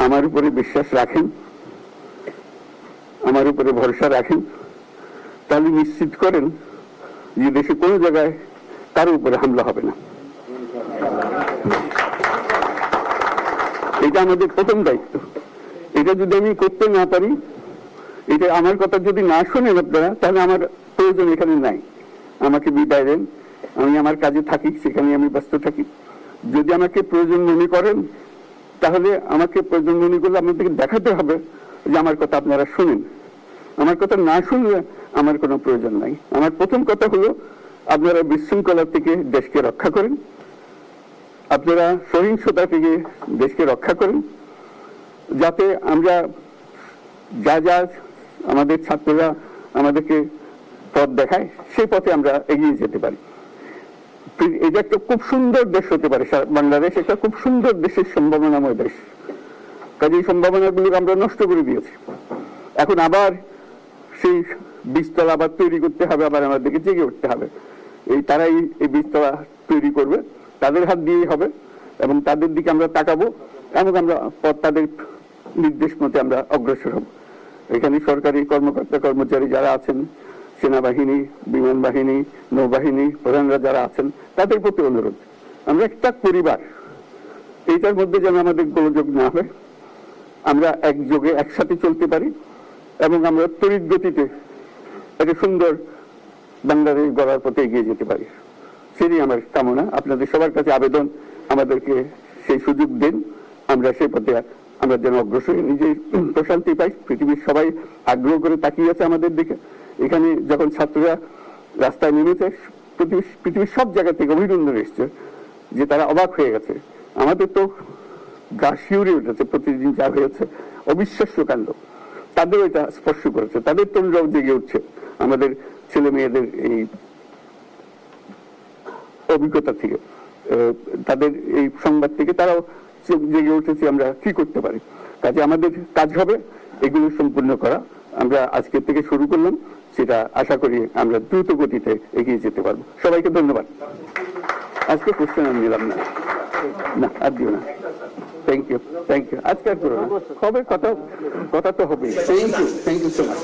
আমার উপরে বিশ্বাস রাখেন, আমার উপরে ভরসা রাখেন, তাহলে নিশ্চিত করেন যে দেশে কোনো জায়গায় কারো উপরে হামলা হবে না। এটা আমাদের প্রথম দায়িত্ব। এটা যদি আমি করতে না পারি, এটা আমার কথা যদি না শোনেন আপনারা, তাহলে আমার প্রয়োজন এখানে নাই। আমাকে বিদায় দেন, আমি আমার কাজে থাকি, সেখানে আমি ব্যস্ত থাকি। যদি আমাকে প্রয়োজন মনে করেন, তাহলে আমাকে প্রয়োজন মনে করলে আপনাদেরকে দেখাতে হবে যে আমার কথা আপনারা শুনেন। আমার কথা না শুনলে আমার কোনো প্রয়োজন নাই। আমার প্রথম কথা হলো, আপনারা বিশৃঙ্খলা থেকে দেশকে রক্ষা করেন, আপনারা সহিংসতা থেকে দেশকে রক্ষা করেন, যাতে আমরা যা যা আমাদের ছাত্ররা আমাদেরকে পথ দেখায় সেই পথে আমরা এগিয়ে যেতে পারি। এটা একটা খুব সুন্দর দেশ হতে পারে বাংলাদেশ, একটা খুব সুন্দর দেশের সম্ভাবনাময় দেশ। কাজে এই সম্ভাবনাগুলো আমরা নষ্ট করে দিয়েছি। এখন আবার সেই বীজতলা আবার তৈরি করতে হবে, আবার আমাদেরকে জেগে উঠতে হবে। তারাই এই বীজতলা তৈরি করবে, তাদের হাত দিয়েই হবে, এবং তাদের দিকে আমরা তাকাবো এবং আমরা তাদের নির্দেশ মতে আমরা অগ্রসর হব। এখানে সরকারি কর্মকর্তা কর্মচারী যারা আছেন, সেনাবাহিনী, বিমান বাহিনী, নৌবাহিনী প্রধানরা যারা আছেন, তাদের প্রতি অনুরোধ, আমরা একটা পরিবার, এইটার মধ্যে যেন আমাদের গোলযোগ না হয়, আমরা একযোগে একসাথে চলতে পারি এবং আমরা তড়িৎ গতিতে একটা সুন্দর বাংলাদেশ গড়ার পথে এগিয়ে যেতে পারি। সেটাই আমার কামনা। আপনাদের সবার কাছে আবেদন, আমাদেরকে সেই সুযোগ দিন, আমরা সেই পথে আমরা যেন অগ্রসর নিজেই প্রশান্তি পাই। পৃথিবীর সবাই আগ্রহ করে তাকিয়ে আছে আমাদের দিকে। এখানে যখন ছাত্ররা রাস্তায় নেমেছে, পৃথিবীর সব জায়গা থেকে অভিনন্দন এসছে, যে তারা অবাক হয়ে গেছে। আমাদের তো গা শিউরে উঠেছে, প্রতিদিন যা হয়েছে অবিশ্বাস্য কাণ্ড। তাদের এটা স্পর্শ করেছে, তাদের তরুণরাও জেগে উঠছে আমাদের ছেলে মেয়েদের এই অভিজ্ঞতা থেকে, তাদের এই সংবাদ থেকে তারাও জেগে উঠেছে আমরা কি করতে পারি। কাজে আমাদের কাজ হবে এগুলো সম্পূর্ণ করা। আমরা আজকে থেকে শুরু করলাম, সেটা আশা করি আমরা দ্রুত গতিতে এগিয়ে যেতে পারবো। সবাইকে ধন্যবাদ। আজকে কোশ্চেন আমি নিলাম না, না আর দিও না। Thank you, thank you. আজকে আর করো না, হবে কথা তো হবে। Thank you so much.